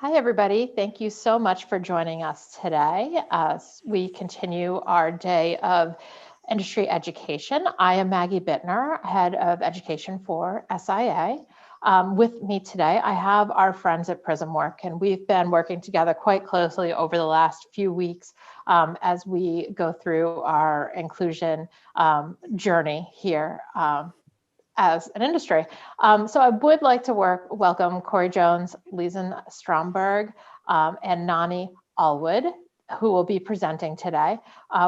Hi, everybody. Thank you so much for joining us today as we continue our day of industry education. I am Maggie Bittner, Head of Education for SIA. With me today, I have our friends at PrismWork, and we've been working together quite closely over the last few weeks as we go through our inclusion journey here as an industry. So I would like to welcome Corey Jones, Leeson Stromberg, and Noni Allwood, who will be presenting today.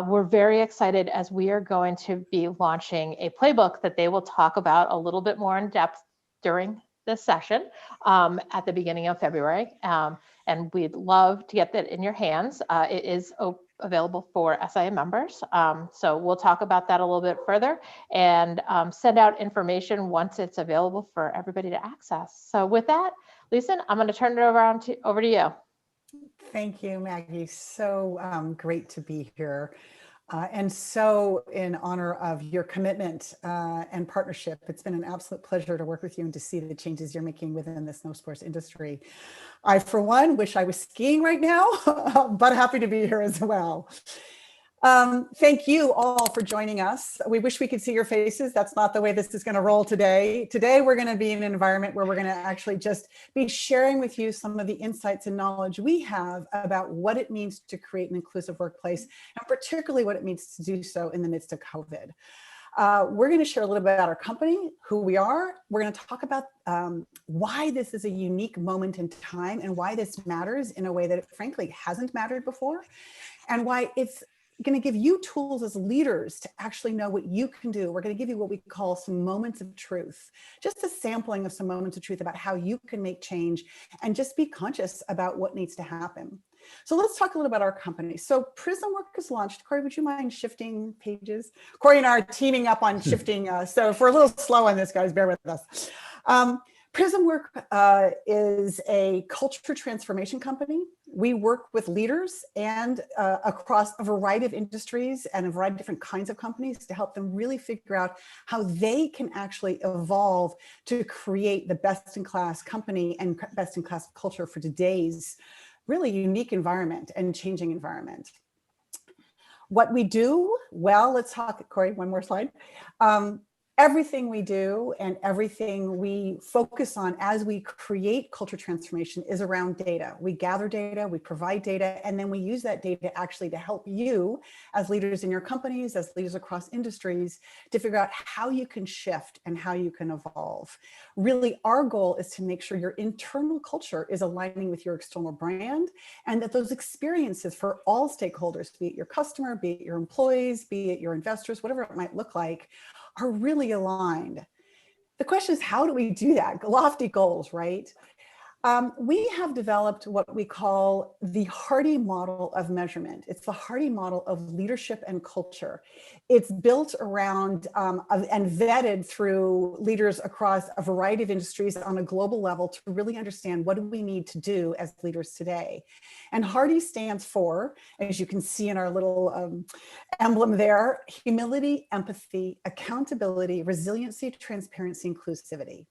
We're very excited as we are going to be launching a playbook that they will talk about a little bit more in depth during this session at the beginning of February. And we'd love to get that in your hands. It is available for SIA members. So we'll talk about that a little bit further and send out information once it's available for everybody to access. So with that, Leeson, I'm going to turn it over to you. Thank you, Maggie. So great to be here. And so in honor of your commitment and partnership, it's been an absolute pleasure to work with you and to see the changes you're making within the snow sports industry. I, for one, wish I was skiing right now, but happy to be here as well. Thank you all for joining us. We wish we could see your faces. That's not the way this is going to roll today. Today, we're going to be in an environment where we're going to actually just be sharing with you some of the insights and knowledge we have about what it means to create an inclusive workplace, and particularly what it means to do so in the midst of COVID. We're going to share a little bit about our company, who we are. We're going to talk about why this is a unique moment in time and why this matters in a way that it frankly hasn't mattered before, and why it's going to give you tools as leaders to actually know what you can do. We're going to give you what we call some moments of truth, just a sampling of some moments of truth about how you can make change and just be conscious about what needs to happen. So let's talk a little about our company. So PrismWork is launched. Corey, would you mind shifting pages? Corey and I are teaming up on shifting. So if we're a little slow on this, guys, bear with us. PrismWork is a culture transformation company. We work with leaders and across a variety of industries and a variety of different kinds of companies to help them really figure out how they can actually evolve to create the best-in-class company and best-in-class culture for today's really unique environment and changing environment. What we do, well, let's talk, Corey, one more slide. Everything we do and everything we focus on as we create culture transformation is around data. We gather data, we provide data, and then we use that data actually to help you as leaders in your companies, as leaders across industries, to figure out how you can shift and how you can evolve. Really, our goal is to make sure your internal culture is aligning with your external brand, and that those experiences for all stakeholders, be it your customer, be it your employees, be it your investors, whatever it might look like, are really aligned. The question is, how do we do that? Lofty goals, right? We have developed what we call the Hearty model of measurement. It's the Hearty model of leadership and culture. It's built around and vetted through leaders across a variety of industries on a global level to really understand what do we need to do as leaders today. And Hearty stands for, as you can see in our little emblem there, humility, empathy, accountability, resiliency, transparency, inclusivity.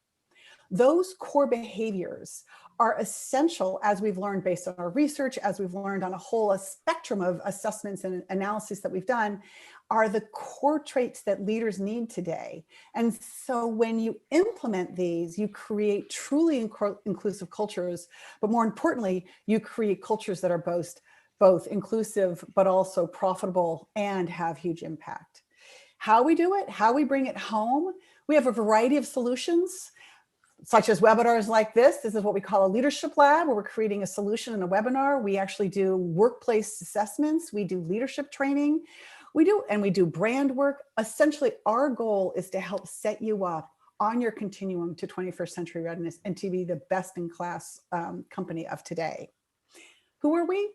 Those core behaviors are essential, as we've learned based on our research, as we've learned on a whole spectrum of assessments and analysis that we've done, are the core traits that leaders need today. And so when you implement these, you create truly inclusive cultures, but more importantly, you create cultures that are both inclusive, but also profitable and have huge impact. How we do it, how we bring it home, we have a variety of solutions, such as webinars like this. This is what we call a leadership lab, where we're creating a solution in a webinar. We actually do workplace assessments. We do leadership training. We do brand work. Essentially, our goal is to help set you up on your continuum to 21st century readiness and to be the best in class company of today. Who are we?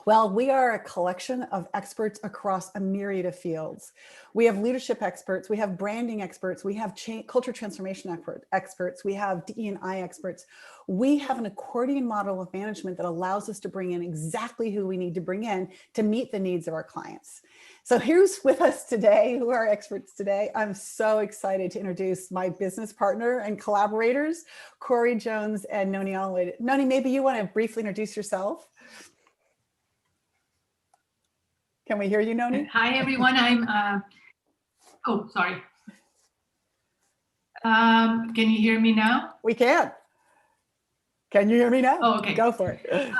Well, we are a collection of experts across a myriad of fields. We have leadership experts, we have branding experts, we have culture transformation experts, we have DE&I experts. We have an accordion model of management that allows us to bring in exactly who we need to bring in to meet the needs of our clients. So who's with us today? Who are our experts today? I'm so excited to introduce my business partner and collaborators, Corey Jones and Noni Allwood. Noni, maybe you want to briefly introduce yourself? Can we hear you, Noni? Hi, everyone. Oh, sorry. Can you hear me now? We can. Can you hear me now? Oh, okay. Go for it.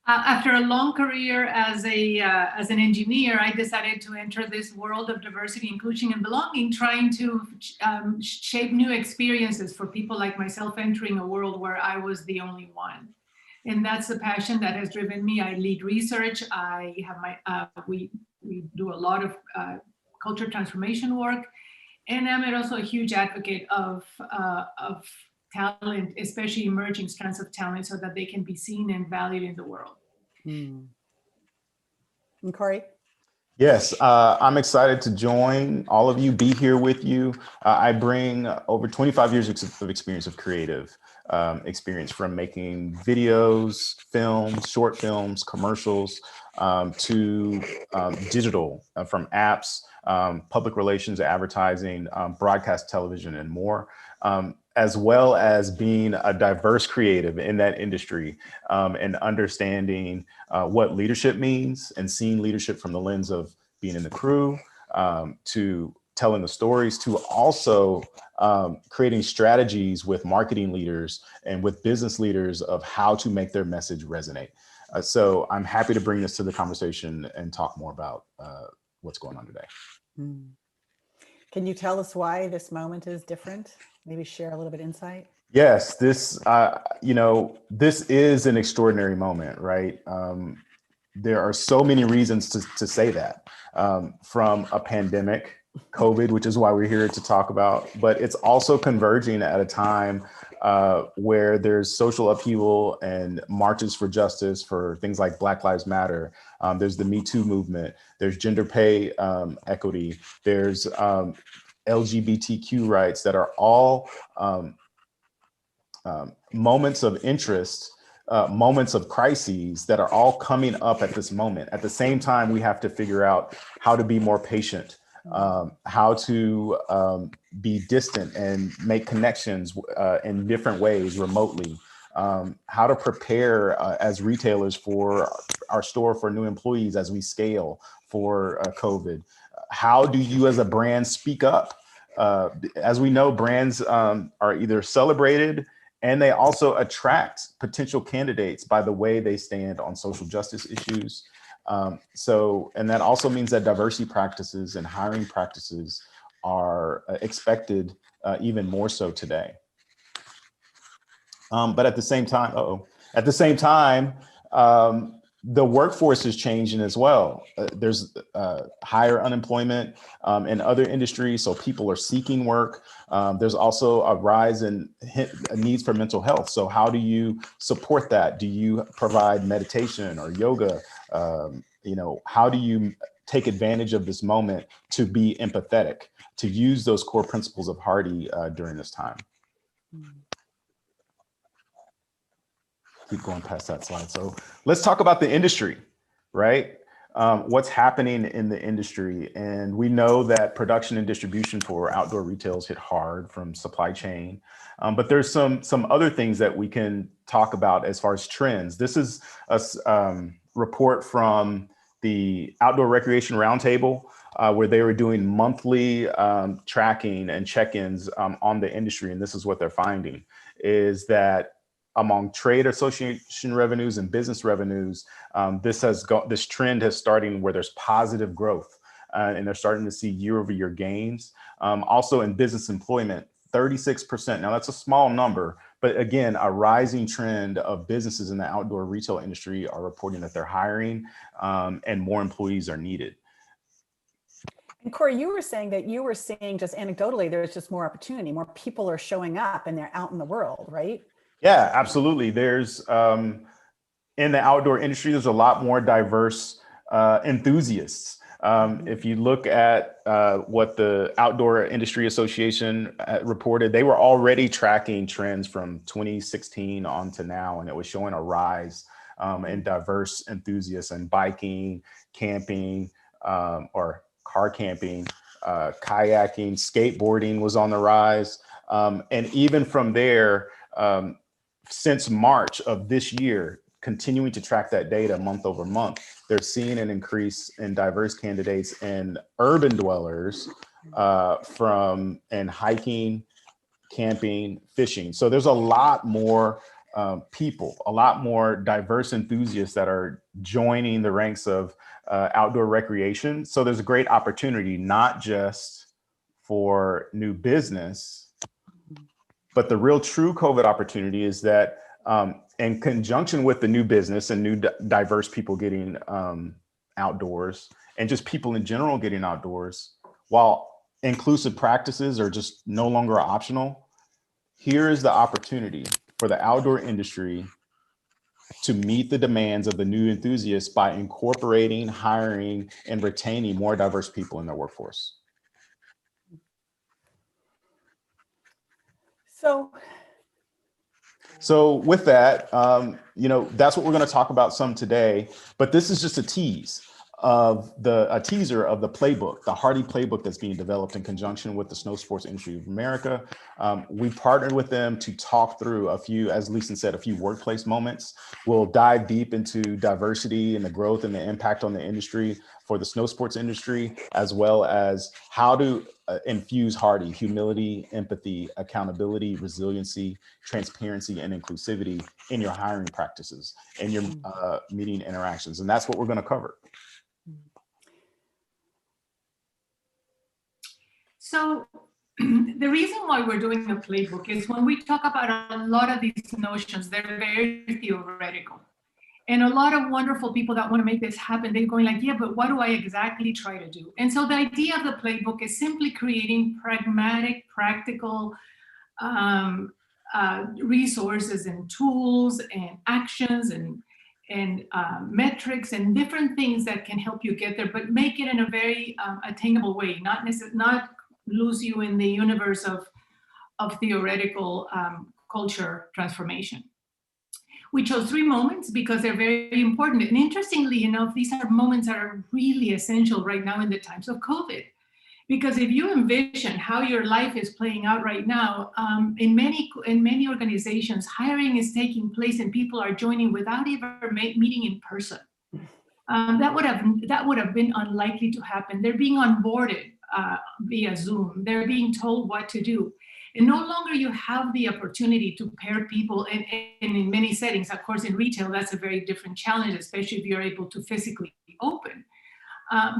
After a long career as an engineer, I decided to enter this world of diversity, inclusion, and belonging, trying to shape new experiences for people like myself entering a world where I was the only one. And that's the passion that has driven me. I lead research. I have we do a lot of culture transformation work, and I'm also a huge advocate of talent, especially emerging strands of talent, so that they can be seen and valued in the world. And Corey? Yes, I'm excited to join all of you, be here with you. I bring over 25 years of experience of creative experience, from making videos, films, short films, commercials, to digital, from apps, public relations, advertising, broadcast television, and more. As well as being a diverse creative in that industry, and understanding what leadership means, and seeing leadership from the lens of being in the crew, to telling the stories, to also creating strategies with marketing leaders and with business leaders of how to make their message resonate. So I'm happy to bring this to the conversation and talk more about what's going on today. Can you tell us why this moment is different? Maybe share a little bit insight. Yes, this is an extraordinary moment, right? There are so many reasons to say that, from a pandemic, COVID, which is why we're here to talk about, but it's also converging at a time where there's social upheaval and marches for justice for things like Black Lives Matter. There's the Me Too movement. There's gender pay equity. There's LGBTQ rights that are all moments of interest, moments of crises that are all coming up at this moment. At the same time, we have to figure out how to be more patient, how to be distant and make connections in different ways remotely, how to prepare as retailers for our store for new employees as we scale for COVID. How do you as a brand speak up? As we know, brands are either celebrated, and they also attract potential candidates by the way they stand on social justice issues. And that also means that diversity practices and hiring practices are expected even more so today. But at the same time, the workforce is changing as well. There's higher unemployment in other industries, so people are seeking work. There's also a rise in needs for mental health. So how do you support that? Do you provide meditation or yoga? How do you take advantage of this moment to be empathetic, to use those core principles of Hearty during this time? Keep going past that slide. So let's talk about the industry, right? What's happening in the industry. And we know that production and distribution for outdoor retail is hit hard from supply chain. But there's some other things that we can talk about as far as trends. This is a report from the Outdoor Recreation Roundtable, where they were doing monthly tracking and check-ins on the industry. And this is what they're finding, is that among trade association revenues and business revenues, this trend has starting where there's positive growth, and they're starting to see year-over-year gains. Also in business employment, 36%. Now that's a small number, but again, a rising trend of businesses in the outdoor retail industry are reporting that they're hiring, and more employees are needed. And Corey, you were saying that you were seeing, just anecdotally, there's just more opportunity, more people are showing up and they're out in the world, right? Yeah, absolutely. There's in in the outdoor industry, there's a lot more diverse enthusiasts. If you look at what the Outdoor Industry Association reported, they were already tracking trends from 2016 on to now, and it was showing a rise in diverse enthusiasts in biking, camping, or car camping, kayaking, skateboarding was on the rise. And even from there, since March of this year, continuing to track that data month over month, they're seeing an increase in diverse candidates and urban dwellers in hiking, camping, fishing. So there's a lot more people, a lot more diverse enthusiasts that are joining the ranks of outdoor recreation. So there's a great opportunity, not just for new business, but the real true COVID opportunity is that in conjunction with the new business and new diverse people getting outdoors, and just people in general getting outdoors, while inclusive practices are just no longer optional, here is the opportunity for the outdoor industry to meet the demands of the new enthusiasts by incorporating, hiring, and retaining more diverse people in their workforce. So with that, that's what we're going to talk about some today, but this is just a teaser of the playbook, the Hearty playbook that's being developed in conjunction with the Snow Sports Industry of America. We partnered with them to talk through a few, as Leeson said, a few workplace moments. We'll dive deep into diversity and the growth and the impact on the industry for the snow sports industry, as well as how to infuse Hearty: humility, empathy, accountability, resiliency, transparency, and inclusivity in your hiring practices and your meeting interactions. And that's what we're going to cover. So the reason why we're doing a playbook is when we talk about a lot of these notions, they're very theoretical. And a lot of wonderful people that want to make this happen, they're going like, yeah, but what do I exactly try to do? And so the idea of the playbook is simply creating pragmatic, practical resources and tools and actions and metrics and different things that can help you get there, but make it in a very attainable way, not lose you in the universe of theoretical culture transformation. We chose 3 moments because they're very important. And interestingly enough, these are moments that are really essential right now in the times of COVID. Because if you envision how your life is playing out right now, in many organizations, hiring is taking place and people are joining without ever meeting in person. That would have been unlikely to happen. They're being onboarded via Zoom. They're being told what to do. And no longer you have the opportunity to pair people, and in many settings, of course, in retail, that's a very different challenge, especially if you're able to physically open.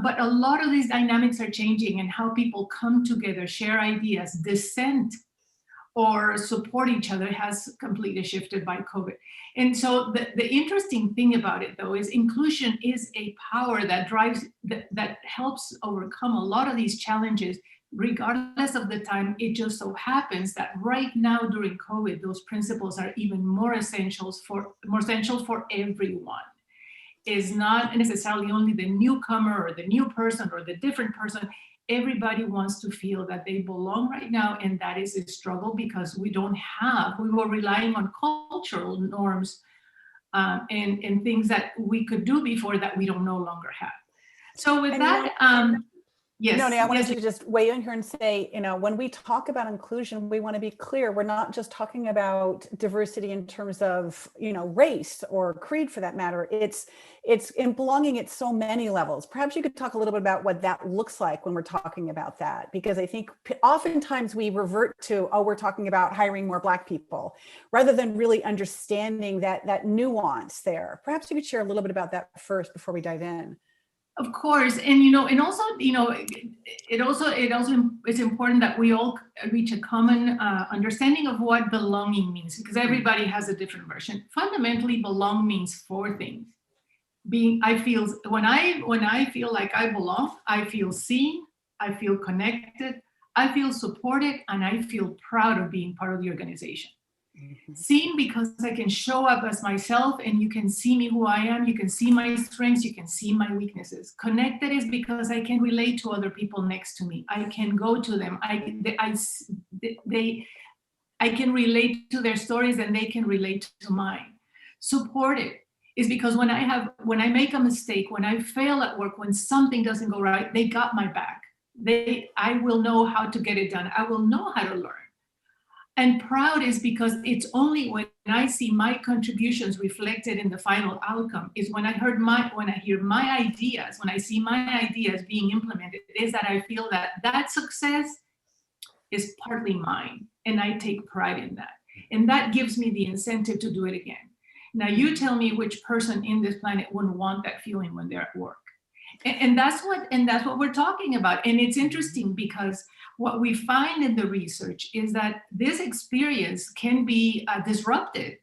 But a lot of these dynamics are changing, and how people come together, share ideas, dissent, or support each other has completely shifted by COVID. And so the interesting thing about it, though, is inclusion is a power that drives, that helps overcome a lot of these challenges, regardless of the time. It just so happens that right now during COVID, those principles are even more essential for everyone. Is not necessarily only the newcomer or the new person or the different person. Everybody wants to feel that they belong right now, and that is a struggle because we were relying on cultural norms and things that we could do before that we don't no longer have. So with that, yes. Noni, I wanted to just weigh in here and say, when we talk about inclusion, we want to be clear. We're not just talking about diversity in terms of, race or creed for that matter. It's in belonging at so many levels. Perhaps you could talk a little bit about what that looks like when we're talking about that, because I think oftentimes we revert to, we're talking about hiring more Black people, rather than really understanding that nuance there. Perhaps you could share a little bit about that first before we dive in. Of course, and also it's important that we all reach a common understanding of what belonging means, because everybody has a different version. Fundamentally, belong means 4 things. When I feel like I belong, I feel seen, I feel connected, I feel supported, and I feel proud of being part of the organization. Seen because I can show up as myself and you can see me who I am. You can see my strengths. You can see my weaknesses. Connected is because I can relate to other people next to me. I can go to them. I can relate to their stories and they can relate to mine. Supported is because when I make a mistake, when I fail at work, when something doesn't go right, they got my back. I will know how to get it done. I will know how to learn. And proud is because it's only when I see my contributions reflected in the final outcome is when I hear my ideas, when I see my ideas being implemented, is that I feel that success is partly mine. And I take pride in that. And that gives me the incentive to do it again. Now you tell me which person in this planet wouldn't want that feeling when they're at work. And that's what we're talking about. And it's interesting because what we find in the research is that this experience can be disrupted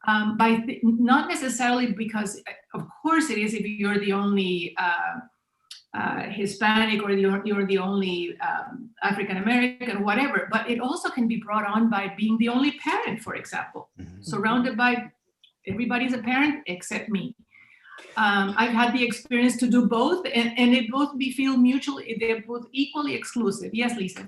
by not necessarily because, of course, it is if you're the only Hispanic or you're the only African American, whatever. But it also can be brought on by being the only parent, for example, surrounded by everybody's a parent except me. I've had the experience to do both, and it both feel mutually, they're both equally exclusive. Yes, Lisa.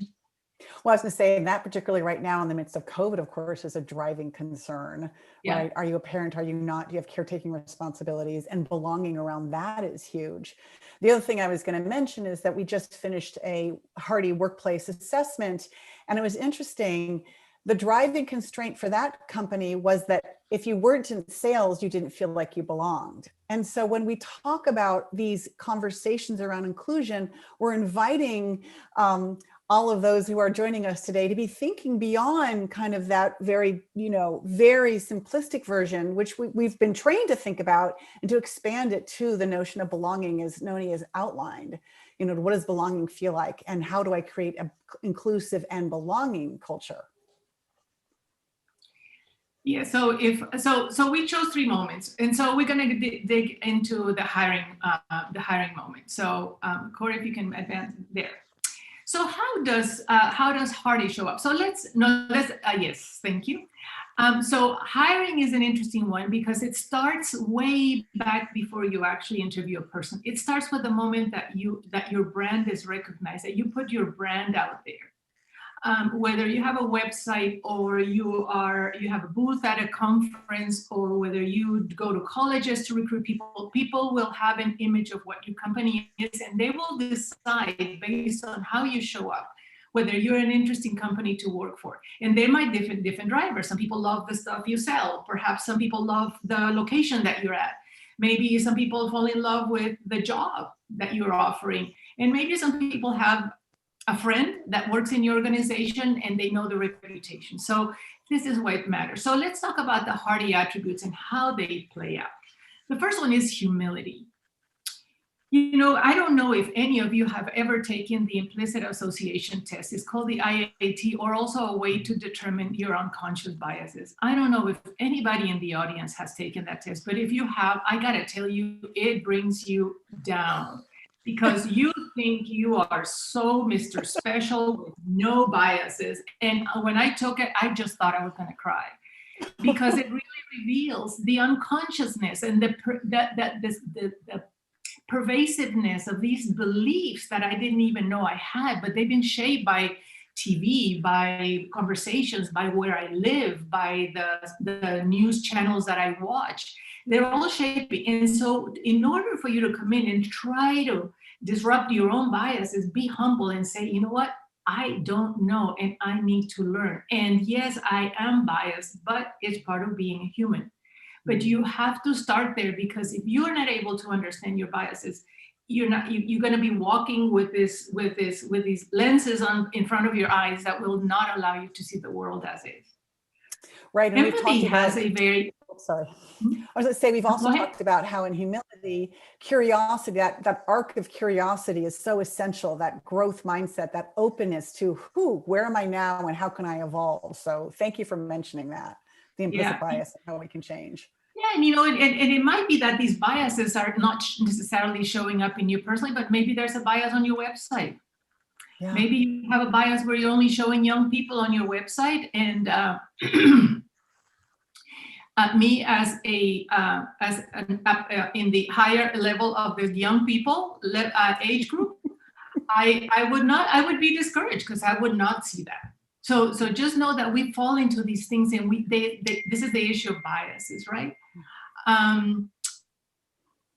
Well, I was going to say, and that particularly right now in the midst of COVID, of course, is a driving concern, right? Are you a parent? Are you not? Do you have caretaking responsibilities? And belonging around that is huge. The other thing I was going to mention is that we just finished a Hearty workplace assessment, and it was interesting. The driving constraint for that company was that if you weren't in sales, you didn't feel like you belonged. And so when we talk about these conversations around inclusion, we're inviting all of those who are joining us today to be thinking beyond kind of that very, very simplistic version, which we've been trained to think about, and to expand it to the notion of belonging as Noni has outlined. What does belonging feel like? And how do I create an inclusive and belonging culture? Yeah, so we chose 3 moments, and so we're going to dig into the hiring moment. So Corey, if you can advance there. So how does Hearty show up? So yes, thank you. So hiring is an interesting one because it starts way back before you actually interview a person. It starts with the moment that your brand is recognized, that you put your brand out there. Whether you have a website or you have a booth at a conference, or whether you go to colleges to recruit people, people will have an image of what your company is, and they will decide based on how you show up, whether you're an interesting company to work for. And there might be different drivers. Some people love the stuff you sell. Perhaps some people love the location that you're at. Maybe some people fall in love with the job that you're offering. And maybe some people have a friend that works in your organization and they know the reputation. So this is why it matters. So let's talk about the Hearty attributes and how they play out. The first one is humility. I don't know if any of you have ever taken the implicit association test. It's called the IAT, or also a way to determine your unconscious biases. I don't know if anybody in the audience has taken that test, but if you have, I gotta tell you, it brings you down. Because you think you are so Mr. Special with no biases. And when I took it, I just thought I was going to cry, because it really reveals the unconsciousness and the pervasiveness of these beliefs that I didn't even know I had, but they've been shaped by TV, by conversations, by where I live, by the news channels that I watch. They're all shaping. And so in order for you to come in and try to disrupt your own biases, be humble and say, you know what, I don't know and I need to learn. And yes, I am biased, but it's part of being a human. But you have to start there, because if you're not able to understand your biases, you're going to be walking with these lenses in front of your eyes that will not allow you to see the world as is. Right. And empathy has a very... Sorry. I was going to say, we've also talked about how in humility, curiosity, that arc of curiosity is so essential, that growth mindset, that openness to where am I now and how can I evolve? So thank you for mentioning that, the implicit bias and how we can change. Yeah, and it might be that these biases are not necessarily showing up in you personally, but maybe there's a bias on your website. Yeah. Maybe you have a bias where you're only showing young people on your website, and me as in the higher level of the young people age group, I would be discouraged because I would not see that. So just know that we fall into these things, and this is the issue of biases, right?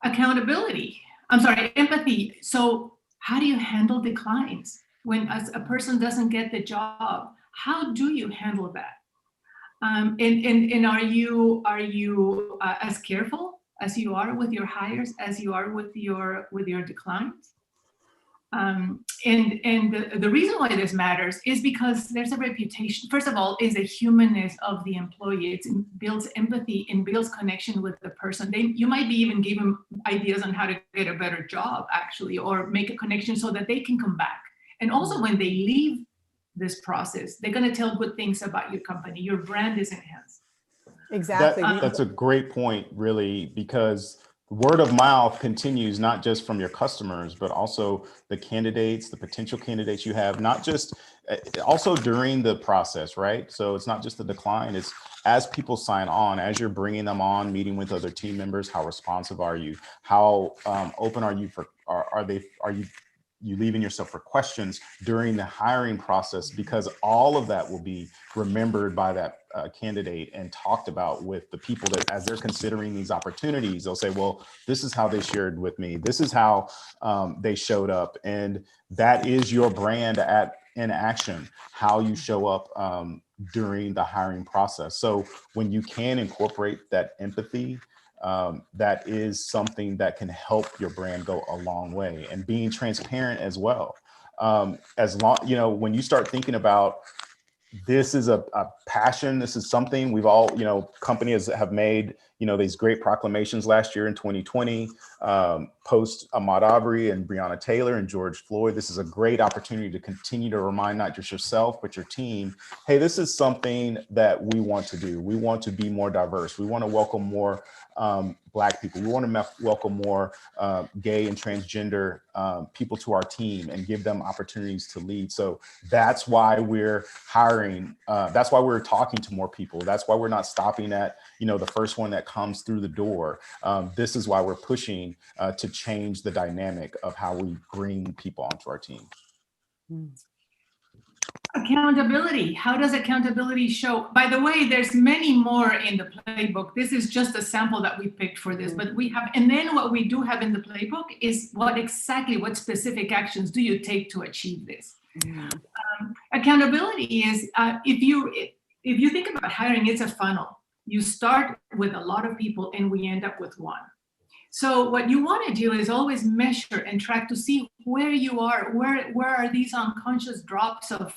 Accountability. I'm sorry, empathy. So how do you handle declines when a person doesn't get the job? How do you handle that? And are you as careful as you are with your hires as you are with your declines? And the reason why this matters is because there's a reputation. First of all, is the humanness of the employee. It builds empathy and builds connection with the person. You might be even give them ideas on how to get a better job, actually, or make a connection so that they can come back. And also, when they leave this process, they're going to tell good things about your company. Your brand is enhanced. Exactly. That's a great point, really, because word of mouth continues not just from your customers, but also the candidates, the potential candidates you have, not just also during the process, right? So it's not just the decline, it's as people sign on, as you're bringing them on, meeting with other team members, how responsive are you? How open are you are you leaving yourself for questions during the hiring process, because all of that will be remembered by that candidate and talked about with the people that, as they're considering these opportunities, they'll say, well, this is how they shared with me. This is how they showed up. And that is your brand in action, how you show up during the hiring process. So when you can incorporate that empathy, that is something that can help your brand go a long way, and being transparent as well. As long, when you start thinking about this is a passion, this is something we've all, companies have made, these great proclamations last year in 2020, post Ahmaud Arbery and Breonna Taylor and George Floyd. This is a great opportunity to continue to remind not just yourself, but your team, hey, this is something that we want to do. We want to be more diverse. We want to welcome more Black people. We want to welcome more gay and transgender people to our team and give them opportunities to lead. So that's why we're hiring. That's why we're talking to more people. That's why we're not stopping at, the first one that comes through the door. This is why we're pushing to change the dynamic of how we bring people onto our team. Accountability. How does accountability show? By the way, there's many more in the playbook. This is just a sample that we picked for this, but we have, and then what we do have in the playbook is what specific actions do you take to achieve this? Accountability is, if you think about hiring, it's a funnel. You start with a lot of people and we end up with one. So what you want to do is always measure and track to see where you are, where are these unconscious drops of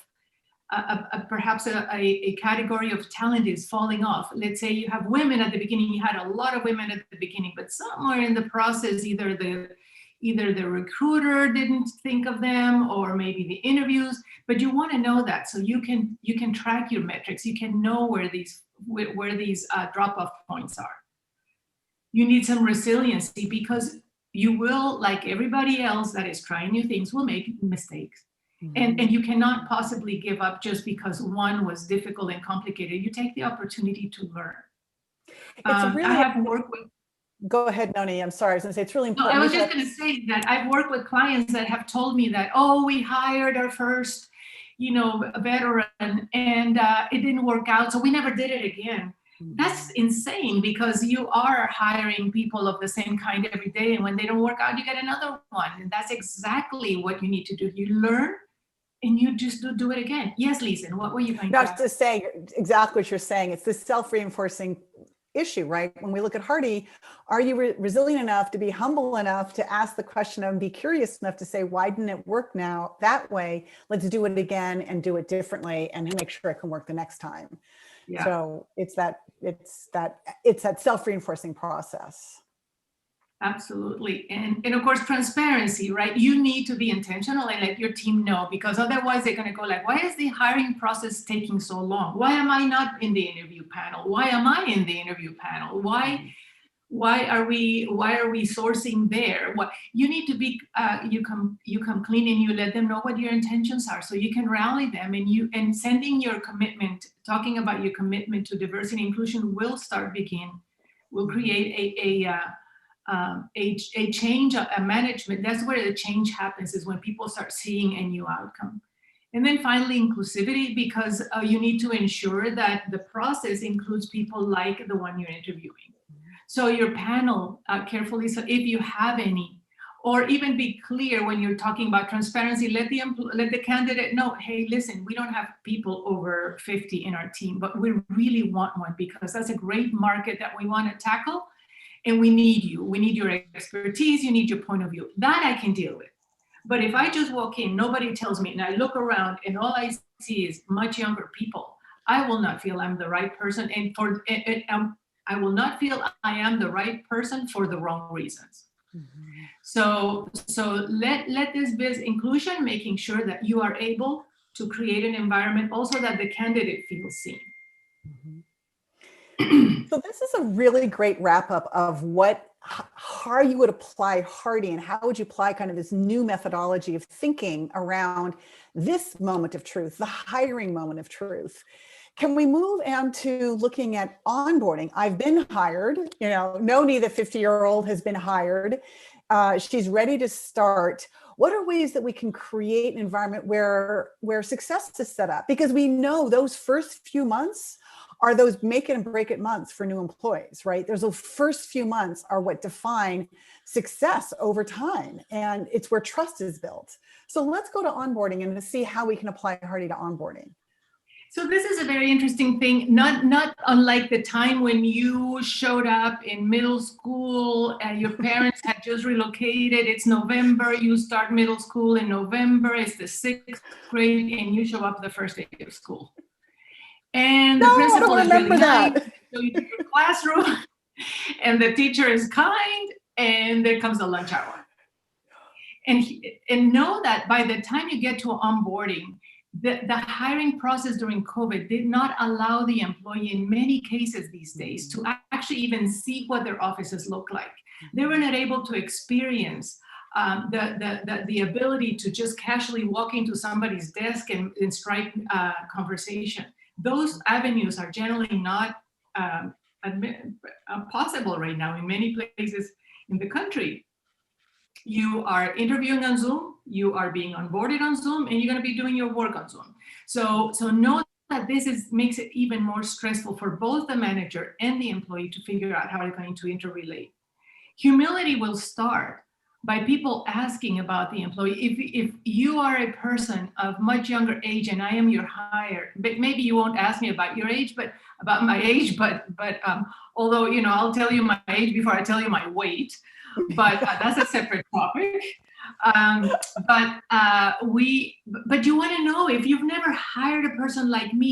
perhaps a category of talent is falling off. Let's say you have women at the beginning, you had a lot of women at the beginning, but somewhere in the process, either the recruiter didn't think of them, or maybe the interviews, but you want to know that so you can track your metrics. You can know where these drop-off points are. You need some resiliency, because you will, like everybody else that is trying new things, will make mistakes. And you cannot possibly give up just because one was difficult and complicated. You take the opportunity to learn. I have worked with. Go ahead, Noni. I'm sorry. I was going to say it's really important. No, I was just going to say that I've worked with clients that have told me that, we hired our first, veteran, and it didn't work out, so we never did it again. That's insane, because you are hiring people of the same kind every day, and when they don't work out, you get another one. And that's exactly what you need to do. You learn and you just do it again. Yes, Lisa, what were you going to ask? To say exactly what you're saying. It's this self-reinforcing issue, right? When we look at Hearty, are you resilient enough to be humble enough to ask the question and be curious enough to say, why didn't it work now that way? Let's do it again and do it differently and make sure it can work the next time. Yeah. So it's that self-reinforcing process. Absolutely. And of course, transparency, right? You need to be intentional and let your team know, because otherwise they're going to go like, why is the hiring process taking so long? Why am I not in the interview panel? Why am I in the interview panel? Why why are we sourcing there? What you need to be, you come clean and you let them know what your intentions are, so you can rally them, and sending your commitment, talking about your commitment to diversity and inclusion will create a change, a management. That's where the change happens, is when people start seeing a new outcome. And then finally, inclusivity, because you need to ensure that the process includes people like the one you're interviewing. So your panel, carefully, so if you have any, or even be clear when you're talking about transparency, let the candidate know, hey, listen, we don't have people over 50 in our team, but we really want one, because that's a great market that we want to tackle. And we need you. We need your expertise. You need your point of view. That I can deal with. But if I just walk in, nobody tells me, and I look around and all I see is much younger people, I will not feel I'm the right person. And I will not feel I am the right person for the wrong reasons. Mm-hmm. So let this be inclusion, making sure that you are able to create an environment also that the candidate feels seen. Mm-hmm. So this is a really great wrap up of how you would apply Hearty, and how would you apply kind of this new methodology of thinking around this moment of truth, the hiring moment of truth. Can we move on to looking at onboarding? I've been hired, Noni, the 50-year-old, has been hired. She's ready to start. What are ways that we can create an environment where success is set up? Because we know those first few months are those make it and break it months for new employees, right? Those first few months are what define success over time. And it's where trust is built. So let's go to onboarding and see how we can apply Hearty to onboarding. So this is a very interesting thing, not unlike the time when you showed up in middle school and your parents had just relocated. It's November, you start middle school in November, it's the 6th grade, and you show up the first day of school. And the principal is really nice, so you to your classroom, and the teacher is kind, and there comes the lunch hour. And know that by the time you get to onboarding, the hiring process during COVID did not allow the employee, in many cases these days, to actually even see what their offices look like. They were not able to experience the ability to just casually walk into somebody's desk and strike conversation. Those avenues are generally not possible right now in many places in the country. You are interviewing on Zoom, you are being onboarded on Zoom, and you're going to be doing your work on Zoom. So know that this makes it even more stressful for both the manager and the employee to figure out how they're going to interrelate. Humility will start by people asking about the employee. If you are a person of much younger age and I am your hire, but maybe you won't ask me about your age, but about my age, but although, I'll tell you my age before I tell you my weight, but that's a separate topic. But you want to know, if you've never hired a person like me,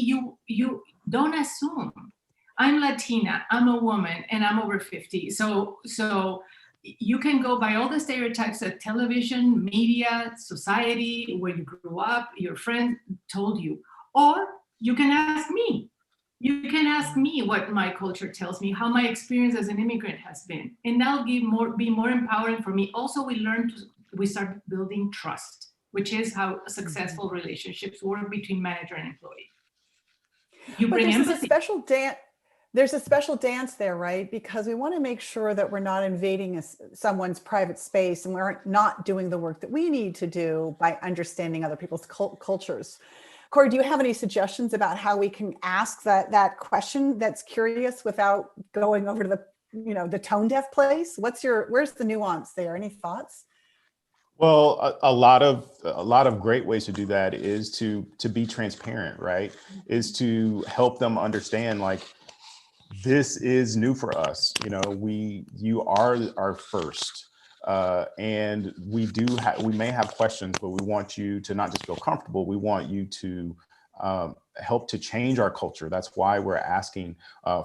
you don't assume. I'm Latina, I'm a woman, and I'm over 50. So you can go by all the stereotypes that television, media, society, where you grew up, your friends told you. Or you can ask me. You can ask me what my culture tells me, how my experience as an immigrant has been. And that'll be more empowering for me. Also, we start building trust, which is how successful relationships work between manager and employee. You bring empathy. There's a special dance there, right? Because we want to make sure that we're not invading someone's private space, and we're not doing the work that we need to do by understanding other people's cultures. Corey, do you have any suggestions about how we can ask that question that's curious without going over to the tone deaf place? Where's the nuance there? Any thoughts? Well, a lot of great ways to do that is to be transparent, right? Is to help them understand, like, this is new for us. You are our first, and we may have questions, but we want you to not just feel comfortable. We want you to help to change our culture. That's why we're asking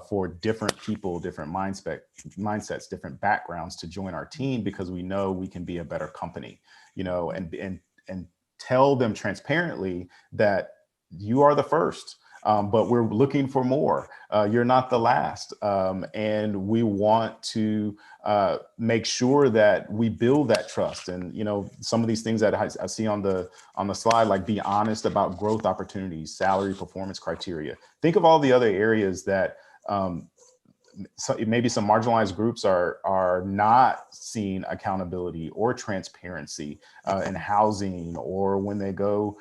for different people, different mindsets, different backgrounds to join our team, because we know we can be a better company, and tell them transparently that you are the first. but we're looking for more. You're not the last. And we want to make sure that we build that trust. And, you know, some of these things that I see on the slide, like be honest about growth opportunities, salary, performance criteria. Think of all the other areas that so maybe some marginalized groups are not seeing accountability or transparency in housing, or when they go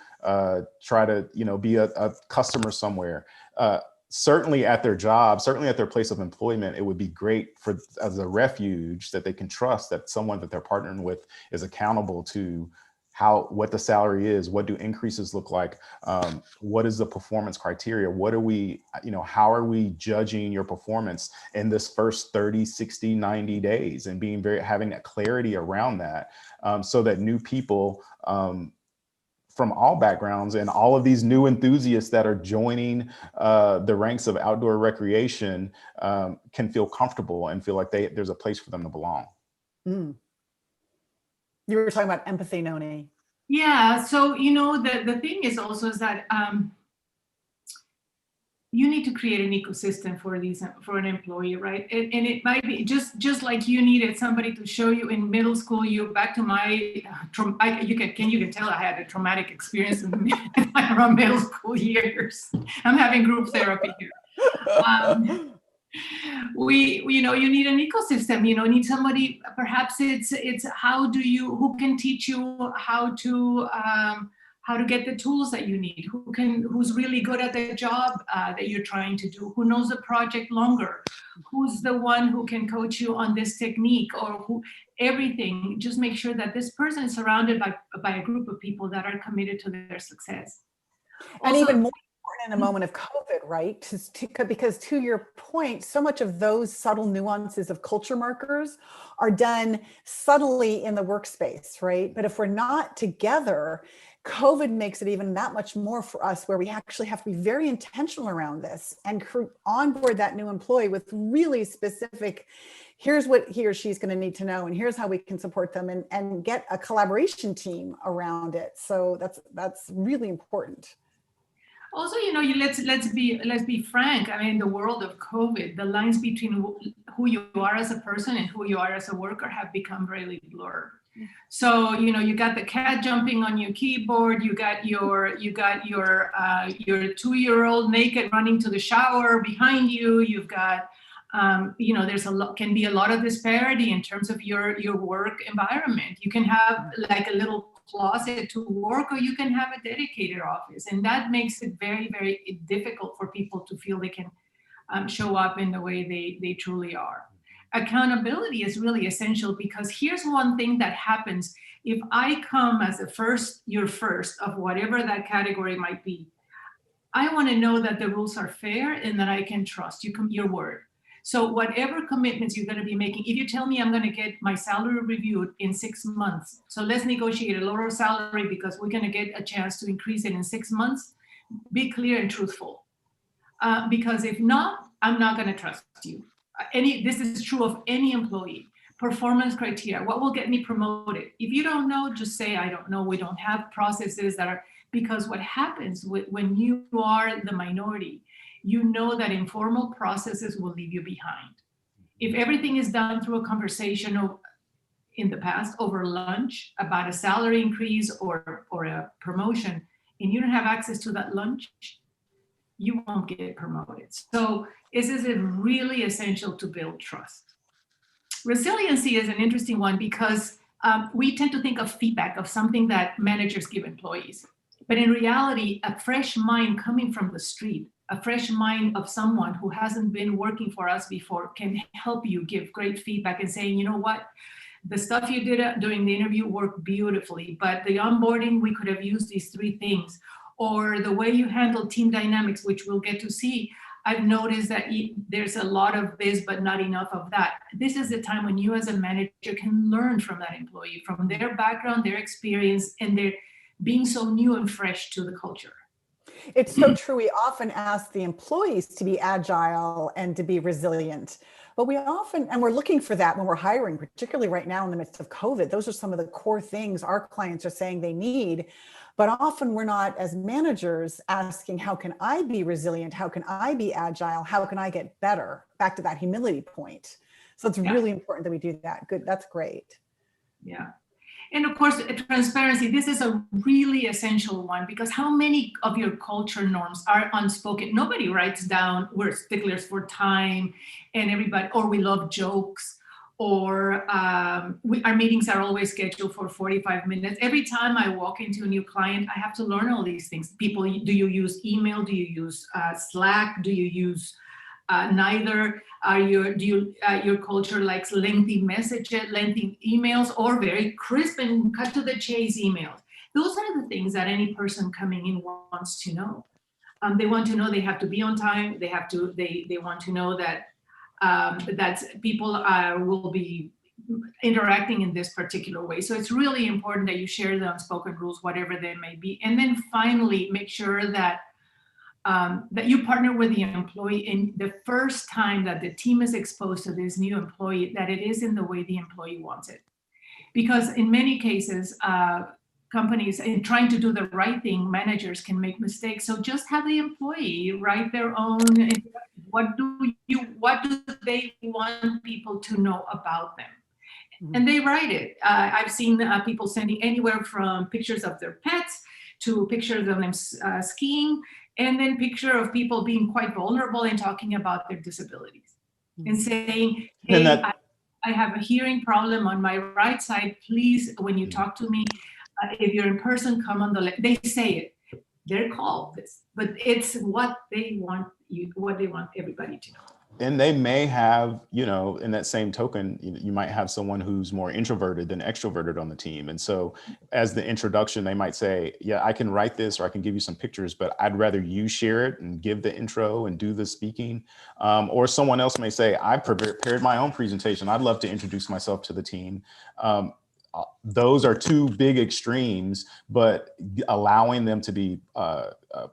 try to, you know, be a customer somewhere. Certainly at their job, certainly at their place of employment, it would be great for as a refuge that they can trust that someone that they're partnering with is accountable to what the salary is, what do increases look like, what is the performance criteria, what are we, you know, how are we judging your performance in this first 30, 60, 90 days, and having that clarity around that, so that new people from all backgrounds and all of these new enthusiasts that are joining the ranks of outdoor recreation can feel comfortable and feel like there's a place for them to belong. Mm. You were talking about empathy, Noni. Yeah, so, you know, the thing is also is that you need to create an ecosystem for an employee, right? And it might be just like you needed somebody to show you in middle school. You back to my you can tell I had a traumatic experience in around middle school years. I'm having group therapy here. You know, you need an ecosystem, you know, need somebody, perhaps it's who can teach you how to get the tools that you need, who's really good at the job that you're trying to do, who knows the project longer, who's the one who can coach you on this technique, or everything. Just make sure that this person is surrounded by a group of people that are committed to their success. And even more important in a moment of COVID, right? Because to your point, so much of those subtle nuances of culture markers are done subtly in the workspace, right? But if we're not together, COVID makes it even that much more for us, where we actually have to be very intentional around this and onboard that new employee with really specific, here's what he or she's going to need to know, and here's how we can support them, and get a collaboration team around it. So that's really important. Also, you know, let's be frank. I mean, in the world of COVID, the lines between who you are as a person and who you are as a worker have become really blurred. So, you know, you got the cat jumping on your keyboard. You got your 2-year-old naked running to the shower behind you. You've got, you know, can be a lot of disparity in terms of your work environment. You can have like a little closet to work, or you can have a dedicated office, and that makes it very, very difficult for people to feel they can show up in the way they truly are. Accountability is really essential, because here's one thing that happens. If I come as your first of whatever that category might be, I want to know that the rules are fair and that I can trust your word. So whatever commitments you're going to be making, if you tell me I'm going to get my salary reviewed in 6 months, so let's negotiate a lower salary because we're going to get a chance to increase it in 6 months, be clear and truthful. Because if not, I'm not going to trust you. This is true of any employee. Performance criteria, what will get me promoted? If you don't know, just say, I don't know. We don't have processes that are, because what happens when you are the minority, you know that informal processes will leave you behind. If everything is done through a conversation in the past over lunch about a salary increase or a promotion, and you don't have access to that lunch, you won't get promoted. So this is really essential to build trust. Resiliency is an interesting one, because we tend to think of feedback of something that managers give employees. But in reality, a fresh mind coming from the street, a fresh mind of someone who hasn't been working for us before, can help you give great feedback and saying, you know what, the stuff you did during the interview worked beautifully, but the onboarding, we could have used these 3 things. Or the way you handle team dynamics, which we'll get to see, I've noticed that there's a lot of this, but not enough of that. This is the time when you as a manager can learn from that employee, from their background, their experience, and their being so new and fresh to the culture. It's so true. We often ask the employees to be agile and to be resilient, but we often, and we're looking for that when we're hiring, particularly right now in the midst of COVID. Those are some of the core things our clients are saying they need. But often we're not, as managers, asking, how can I be resilient? How can I be agile? How can I get better? Back to that humility point. So it's really important that we do that. Good. That's great. Yeah. And of course, transparency, this is a really essential one, because how many of your culture norms are unspoken? Nobody writes down, we're sticklers for time and everybody, or we love jokes, or our meetings are always scheduled for 45 minutes. Every time I walk into a new client, I have to learn all these things. People, do you use email? Do you use Slack? Do you use neither? Your culture likes lengthy messages, lengthy emails, or very crisp and cut to the chase emails? Those are the things that any person coming in wants to know. They want to know they have to be on time. They want to know that people will be interacting in this particular way. So it's really important that you share the unspoken rules, whatever they may be. And then finally, make sure that that you partner with the employee in the first time that the team is exposed to this new employee, that it is in the way the employee wants it. Because in many cases, companies, in trying to do the right thing, managers can make mistakes. So just have the employee write their own, what do they want people to know about them? And they write it. I've seen people sending anywhere from pictures of their pets to pictures of them skiing, and then picture of people being quite vulnerable and talking about their disabilities and saying, hey, I have a hearing problem on my right side. Please, when you talk to me, if you're in person, come on the left. They say it. They're called this, but it's what they want everybody to know. And they may have, in that same token, you might have someone who's more introverted than extroverted on the team. And so as the introduction, they might say, yeah, I can write this, or I can give you some pictures, but I'd rather you share it and give the intro and do the speaking. Or someone else may say, I prepared my own presentation. I'd love to introduce myself to the team. Those are two big extremes, but allowing them to be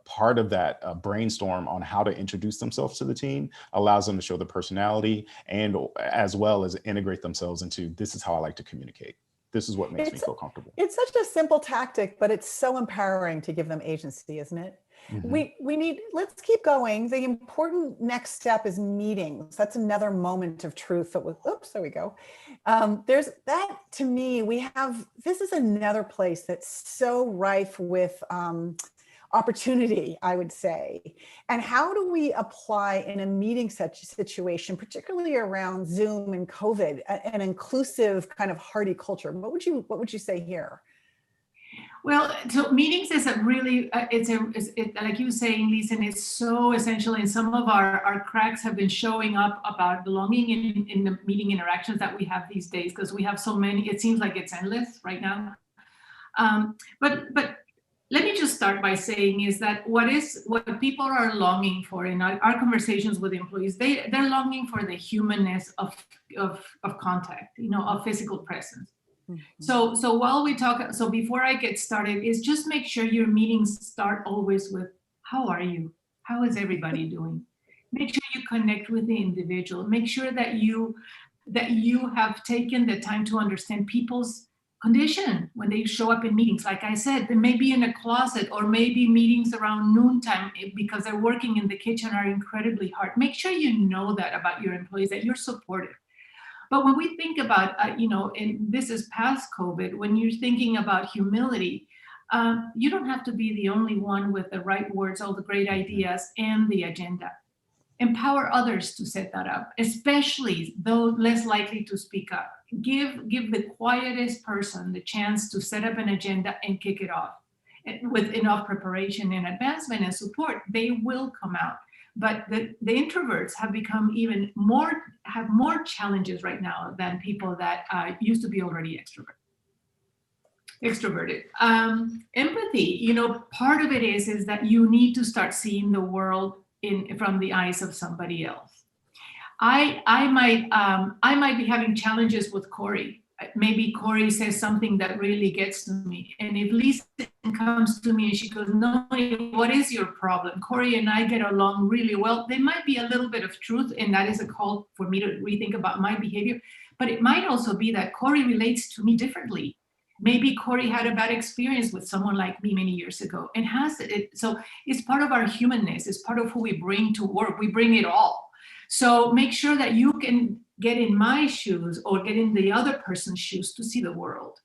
part of that brainstorm on how to introduce themselves to the team allows them to show the personality, and as well as integrate themselves into, this is how I like to communicate. This is what makes me feel comfortable. It's such a simple tactic, but it's so empowering to give them agency, isn't it? Mm-hmm. Let's keep going. The important next step is meetings. That's another moment of truth that was, there we go. There's that, to me, this is another place that's so rife with opportunity, I would say. And how do we apply in a meeting such situation, particularly around Zoom and COVID, an inclusive kind of Hearty culture? What would you say here? Well, so meetings is a really, like you were saying, Lisa, and it's so essential. And some of our cracks have been showing up about belonging in the meeting interactions that we have these days, because we have so many. It seems like it's endless right now. But let me just start by saying is that what people are longing for in our conversations with employees, they're longing for the humanness of contact, of physical presence. So while we talk, so before I get started, is just make sure your meetings start always with, how are you? How is everybody doing? Make sure you connect with the individual. Make sure that you have taken the time to understand people's condition when they show up in meetings. Like I said, they may be in a closet, or maybe meetings around noontime because they're working in the kitchen are incredibly hard. Make sure you know that about your employees, that you're supportive. But when we think about, and this is past COVID, when you're thinking about humility, you don't have to be the only one with the right words, all the great ideas, and the agenda. Empower others to set that up, especially those less likely to speak up. Give the quietest person the chance to set up an agenda and kick it off. And with enough preparation and advancement and support, they will come out. But the introverts have become have more challenges right now than people that used to be already extroverted. Empathy, part of it is that you need to start seeing the world from the eyes of somebody else. I might be having challenges with Corey, maybe Corey says something that really gets to me. And if Lisa comes to me and she goes, Noni, what is your problem? Corey and I get along really well. There might be a little bit of truth, and that is a call for me to rethink about my behavior. But it might also be that Corey relates to me differently. Maybe Corey had a bad experience with someone like me many years ago and has it. So it's part of our humanness. It's part of who we bring to work. We bring it all. So make sure that you can get in my shoes or get in the other person's shoes to see the world.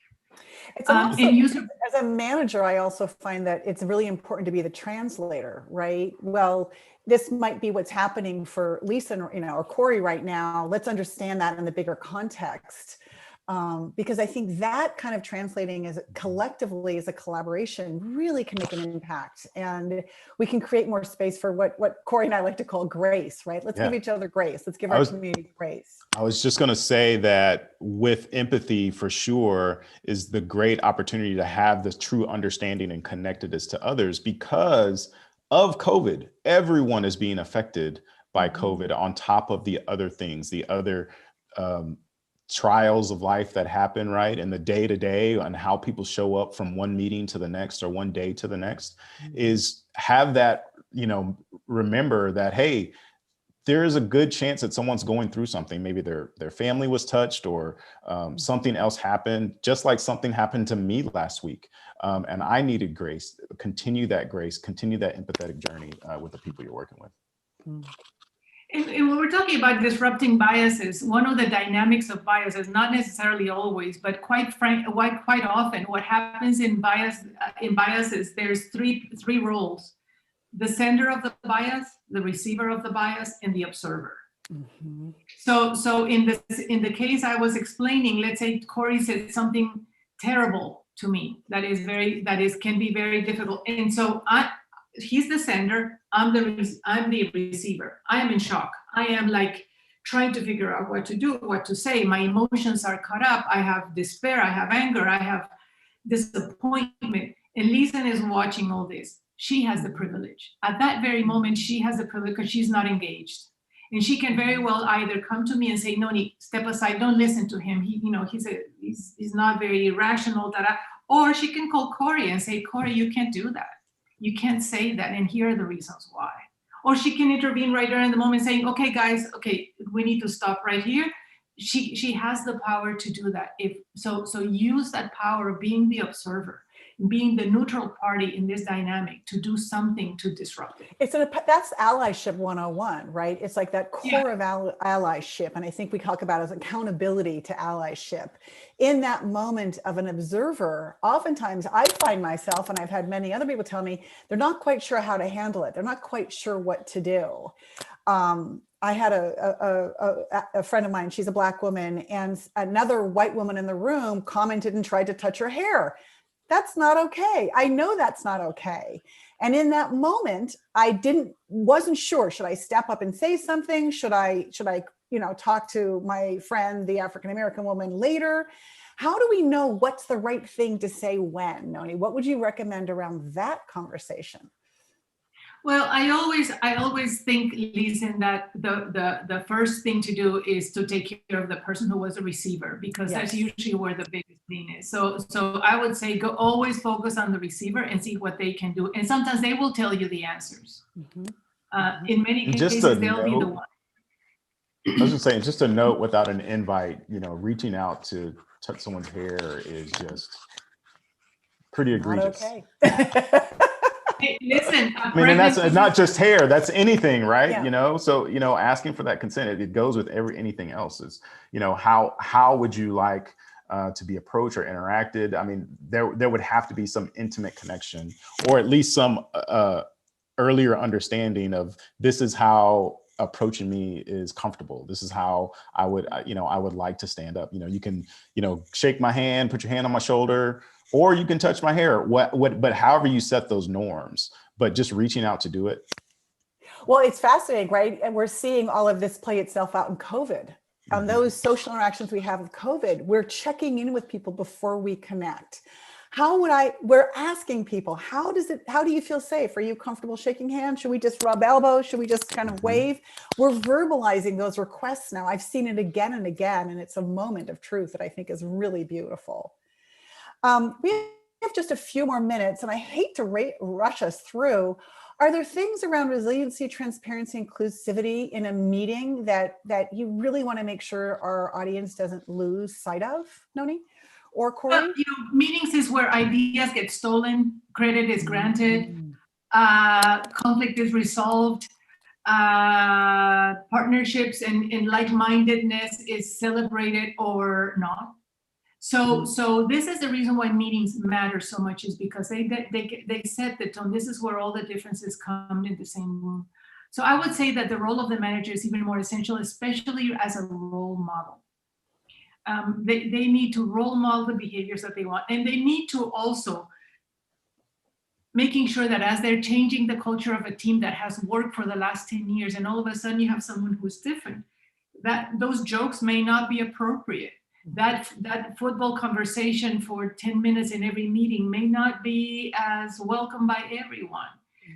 It's also, and use as a manager, I also find that it's really important to be the translator, right? Well, this might be what's happening for Lisa, or Corey right now. Let's understand that in the bigger context. Because I think that kind of translating as collectively as a collaboration really can make an impact, and we can create more space for what Corey and I like to call grace, right? Let's give each other grace. Let's give our community grace. I was just going to say that with empathy, for sure, is the great opportunity to have this true understanding and connectedness to others. Because of COVID, everyone is being affected by COVID on top of the other things, the other trials of life that happen, right? And the day to day and how people show up from one meeting to the next or one day to the next is have that, remember that, hey, there is a good chance that someone's going through something. Maybe their family was touched or something else happened, just like something happened to me last week. And I needed grace. Continue that grace, continue that empathetic journey with the people you're working with. And when we're talking about disrupting biases, one of the dynamics of biases, not necessarily always, but quite often, what happens in biases, there's three roles: the sender of the bias, the receiver of the bias, and the observer. Mm-hmm. So in the case I was explaining, let's say Corey said something terrible to me that can be very difficult, and so he's the sender, I'm the receiver. I am in shock. I am like trying to figure out what to do, what to say. My emotions are caught up. I have despair, I have anger, I have disappointment. And Lisa is watching all this. She has the privilege. At that very moment, she has the privilege because she's not engaged. And she can very well either come to me and say, Noni, step aside, don't listen to him. He's not very rational, or she can call Corey and say, Corey, you can't do that. You can't say that, and here are the reasons why. Or she can intervene right there in the moment saying, okay, guys, okay, we need to stop right here. She has the power to do that. So use that power of being the observer, being the neutral party in this dynamic to do something to disrupt it. That's allyship 101, right? It's like that core of allyship. And I think we talk about as accountability to allyship. In that moment of an observer, oftentimes I find myself, and I've had many other people tell me, they're not quite sure how to handle it. They're not quite sure what to do. I had a friend of mine, she's a Black woman, and another white woman in the room commented and tried to touch her hair. That's not okay. I know that's not okay. And in that moment, I wasn't sure, should I step up and say something? Should I talk to my friend, the African-American woman, later? How do we know what's the right thing to say when, Noni? What would you recommend around that conversation? Well, I always think, Lisa, that the first thing to do is to take care of the person who was a receiver, because that's usually where the biggest thing is. So I would say always focus on the receiver and see what they can do. And sometimes they will tell you the answers. Mm-hmm. In many cases, they'll be the one. I was just saying, just a note without an invite, reaching out to touch someone's hair is just pretty egregious. Not okay. Hey, listen, and that's not just hair, that's anything, right? Yeah. So, asking for that consent, it goes with anything else. Is, how would you like to be approached or interacted? I mean, there would have to be some intimate connection, or at least some earlier understanding of, this is how approaching me is comfortable. This is how I would like to stand up. You can, shake my hand, put your hand on my shoulder, or you can touch my hair, but however you set those norms, but just reaching out to do it. Well, it's fascinating, right? And we're seeing all of this play itself out in COVID. On those social interactions we have with COVID, we're checking in with people before we connect. we're asking people, how do you feel safe? Are you comfortable shaking hands? Should we just rub elbows? Should we just kind of wave? We're verbalizing those requests now. I've seen it again and again, and it's a moment of truth that I think is really beautiful. We have just a few more minutes, and I hate to rush us through. Are there things around resiliency, transparency, inclusivity in a meeting that you really want to make sure our audience doesn't lose sight of, Noni or Corey? Meetings is where ideas get stolen, credit is granted, conflict is resolved, partnerships and like-mindedness is celebrated or not. So this is the reason why meetings matter so much, is because they set the tone. This is where all the differences come in the same room. So I would say that the role of the manager is even more essential, especially as a role model. They need to role model the behaviors that they want, and they need to also making sure that as they're changing the culture of a team that has worked for the last 10 years, and all of a sudden you have someone who's different, that those jokes may not be appropriate. That football conversation for 10 minutes in every meeting may not be as welcome by everyone.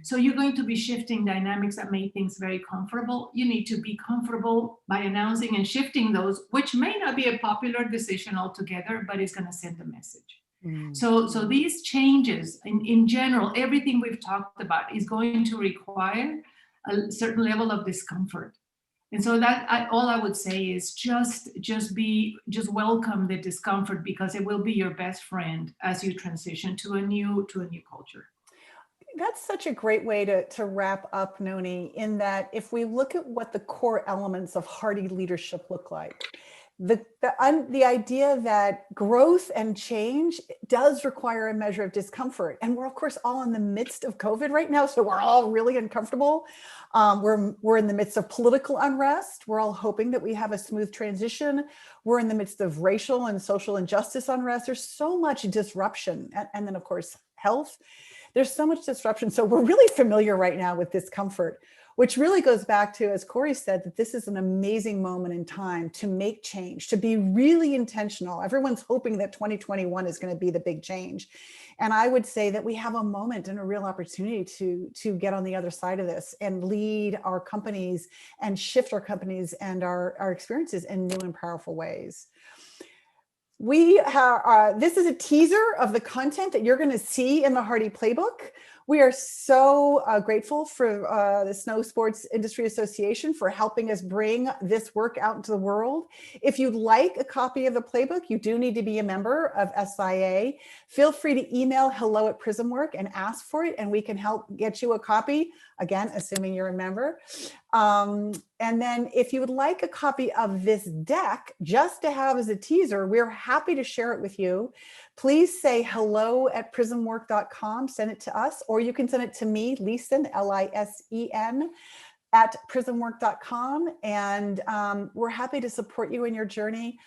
So you're going to be shifting dynamics that make things very comfortable. You need to be comfortable by announcing and shifting those, which may not be a popular decision altogether, but it's going to send a message. So these changes in general, everything we've talked about is going to require a certain level of discomfort. And so all I would say is just welcome the discomfort, because it will be your best friend as you transition to a new culture. That's such a great way to wrap up, Noni, in that if we look at what the core elements of Hearty leadership look like, the idea that growth and change does require a measure of discomfort. And we're, of course, all in the midst of COVID right now, so we're all really uncomfortable. We're in the midst of political unrest. We're all hoping that we have a smooth transition. We're in the midst of racial and social injustice unrest. There's so much disruption. And then, of course, health. There's so much disruption. So we're really familiar right now with discomfort, which really goes back to, as Corey said, that this is an amazing moment in time to make change, to be really intentional. Everyone's hoping that 2021 is going to be the big change. And I would say that we have a moment and a real opportunity to get on the other side of this and lead our companies and shift our companies and our experiences in new and powerful ways. We have, this is a teaser of the content that you're going to see in the Hearty Playbook. We are so grateful for the Snow Sports Industry Association for helping us bring this work out into the world. If you'd like a copy of the playbook, you do need to be a member of SIA. Feel free to email hello@PrismWork and ask for it, and we can help get you a copy, again, assuming you're a member. And then if you would like a copy of this deck, just to have as a teaser, we're happy to share it with you. Please say hello@prismwork.com, send it to us, or you can send it to me, Lisen, Lisen, @prismwork.com. And we're happy to support you in your journey.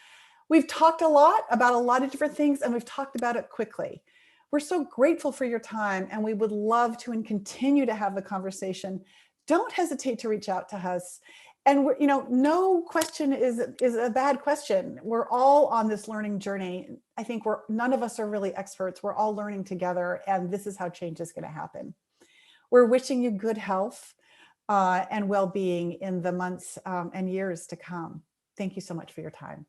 We've talked a lot about a lot of different things, and we've talked about it quickly. We're so grateful for your time, and we would love to and continue to have the conversation. Don't hesitate to reach out to us. And we're, no question is a bad question. We're all on this learning journey. I think none of us are really experts. We're all learning together, and this is how change is going to happen. We're wishing you good health and well-being in the months and years to come. Thank you so much for your time.